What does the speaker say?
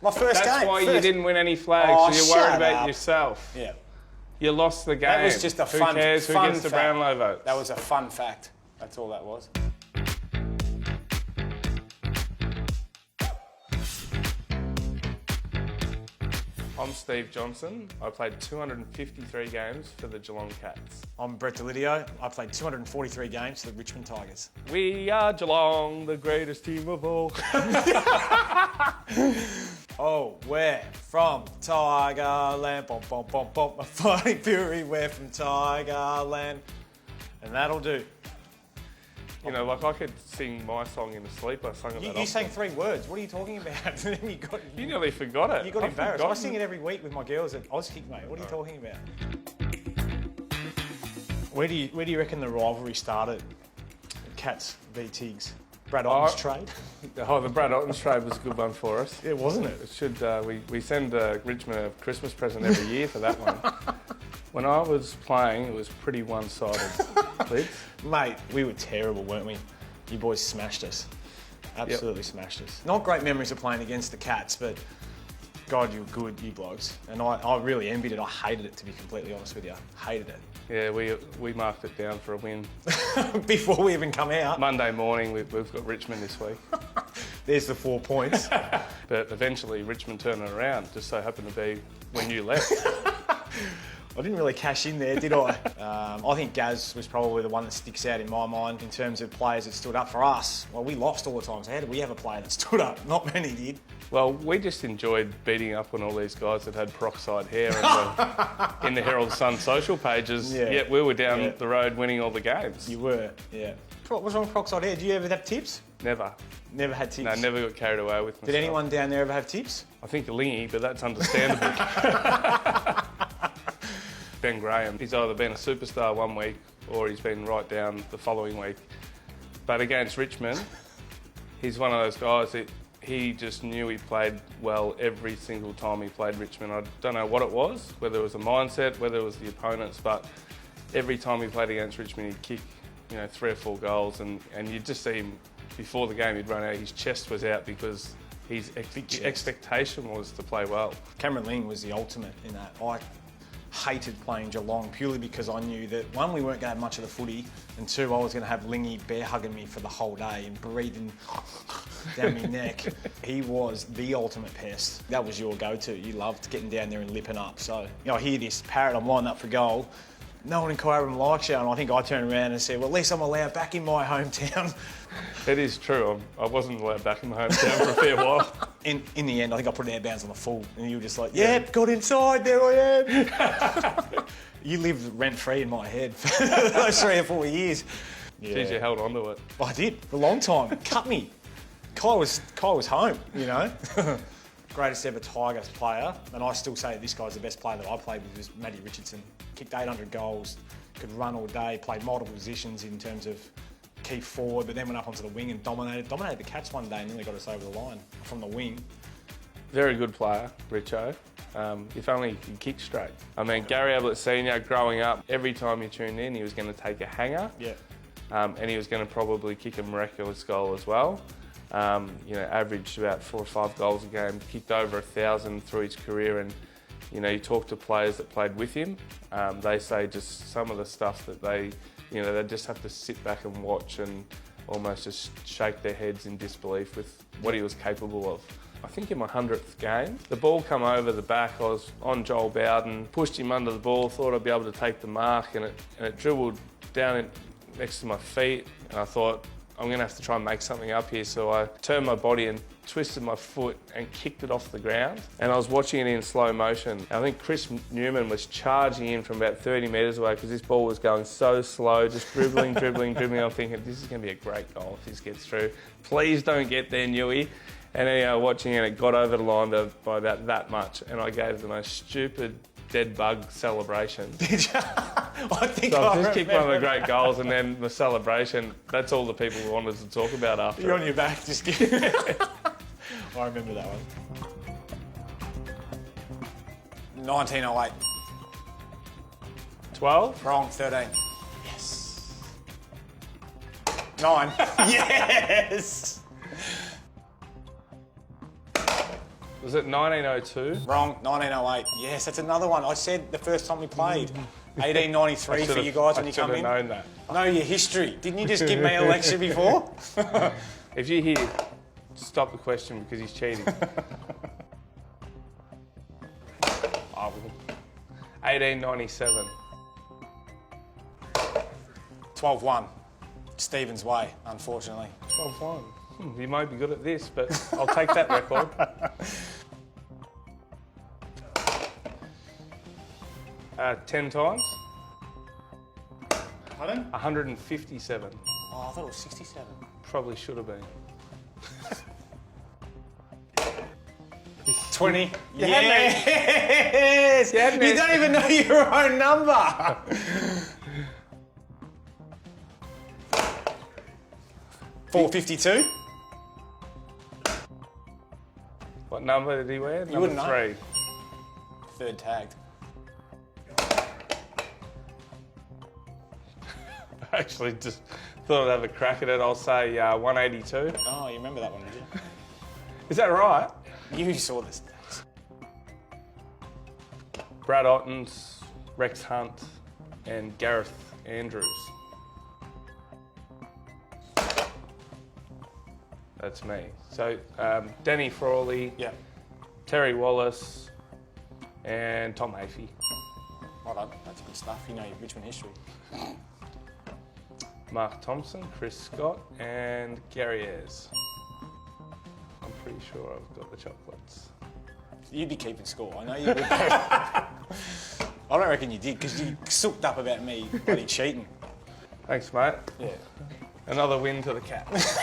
My first game. That's why you didn't win any flags. Oh, so you're worried shut about up. yourself. Yeah. You lost the game. That was just a Who fun cares? Who fun gets the fact. Brownlow votes? That was a fun fact. That's all that was. I'm Steve Johnson. I played 253 games for the Geelong Cats. I'm Brett Deledio. I played 243 games for the Richmond Tigers. We are Geelong, the greatest team of all. Oh, we're from Tigerland. Bom, bom, bom, bom. A fighting fury, we're from Tigerland. And that'll do. You know, like I could sing my song in a sleep. I sung it that You often. sang 3 words. What are you talking about? You nearly forgot it. You got embarrassed. I forgotten. sing it every week with my girls at Ausie, mate. What are you talking about? Where do you reckon the rivalry started? Cats v Tigs. Brad Otten's trade? Oh, the Brad Otten's trade was a good one for us. Yeah, wasn't it? It should. We send Richmond a Christmas present every year for that one. When I was playing, it was pretty one-sided. Lids. Mate, we were terrible, weren't we? You boys smashed us. Absolutely smashed us. Not great memories of playing against the Cats, but God, you were good, you blokes. And I really envied it. I hated it, to be completely honest with you. Hated it. Yeah, we marked it down for a win. Before we even come out. Monday morning, we've got Richmond this week. There's the 4 points. But eventually, Richmond turned it around. Just so happened to be when you left. I didn't really cash in there, did I? I think Gaz was probably the one that sticks out in my mind in terms of players that stood up for us. Well, we lost all the time, so how did we have a player that stood up? Not many did. Well, we just enjoyed beating up on all these guys that had peroxide hair in the Herald Sun social pages. Yeah. Yet we were down the road winning all the games. You were, yeah. What's wrong with peroxide hair? Do you ever have tips? Never. Never had tips? No, never got carried away with myself. Did anyone down there ever have tips? I think a lingy, but that's understandable. Ben Graham, he's either been a superstar one week or he's been right down the following week. But against Richmond, he's one of those guys that he just knew he played well every single time he played Richmond. I don't know what it was, whether it was the mindset, whether it was the opponents, but every time he played against Richmond, he'd kick 3 or 4 goals and you'd just see him before the game, he'd run out, his chest was out because his expectation was to play well. Cameron Ling was the ultimate in that. I hated playing Geelong purely because I knew that, 1, we weren't going to have much of the footy, and 2, I was going to have Lingy bear hugging me for the whole day and breathing down my neck. He was the ultimate pest. That was your go-to. You loved getting down there and lipping up. So, I hear this parrot, I'm lining up for goal. No one in Kyabram likes you, and I think I turned around and said, well, at least I'm allowed back in my hometown. It is true. I wasn't allowed back in my hometown for a fair while. In the end, I think I put it out of bounds on the full, and you were just like, yep, got inside, there I am. You lived rent-free in my head for those 3 or 4 years. Yeah. Jeez, you held on to it. I did, for a long time. It cut me. Kai was home, you know. Greatest ever Tigers player, and I still say this guy's the best player that I played with was Matty Richardson. Kicked 800 goals, could run all day, played multiple positions in terms of key forward, but then went up onto the wing and dominated the Cats one day and nearly got us over the line from the wing. Very good player, Richo. If only he could kick straight. I mean, Gary Ablett Sr., growing up, every time he tuned in, he was going to take a hanger. Yeah. And he was going to probably kick a miraculous goal as well. Averaged about 4 or 5 goals a game, kicked over 1,000 through his career, and you talk to players that played with him, they say just some of the stuff that they just have to sit back and watch and almost just shake their heads in disbelief with what he was capable of. I think in my 100th game, the ball come over the back, I was on Joel Bowden, pushed him under the ball, thought I'd be able to take the mark, and it dribbled down next to my feet, and I thought, I'm going to have to try and make something up here. So I turned my body and twisted my foot and kicked it off the ground. And I was watching it in slow motion. I think Chris Newman was charging in from about 30 metres away because this ball was going so slow, just dribbling. I'm thinking, this is going to be a great goal if this gets through. Please don't get there, Newey. And then watching it got over the line by about that much. And I gave the most stupid dead bug celebration. Did you? I think so I just kicked one of the great goals, and then the celebration, that's all the people wanted to talk about after. You're on your back, just kidding. I remember that one. 1908. 12? Wrong, 13. Yes. 9. Yes! Was it 1902? Wrong, 1908. Yes, that's another one. I said the first time we played. 1893 for you guys when you come in. I should have known that. Know your history. Didn't you just give me a lecture before? If you hear, stop the question because he's cheating. 1897. 12-1. Stephen's way, unfortunately. 12-1. You might be good at this, but I'll take that record. 10 times. Pardon? 157. Oh, I thought it was 67. Probably should have been. 20. You had me. Yes! You had me. You don't even know your own number. 452. What number did he wear? You wouldn't know. 3. Third tagged. I actually just thought I'd have a crack at it. I'll say 182. Oh, you remember that one, did you? Is that right? You saw this. Brad Ottens, Rex Hunt, and Gareth Andrews. That's me. So Danny Frawley, Yeah. Terry Wallace, and Tom Hafey. Well done. That's good stuff. You know your Richmond history. Mark Thompson, Chris Scott, and Gary Ayres. I'm pretty sure I've got the chocolates. You'd be keeping score. I know you would. I don't reckon you did because you sooked up about me bloody cheating. Thanks, mate. Yeah. Another win to the Cats.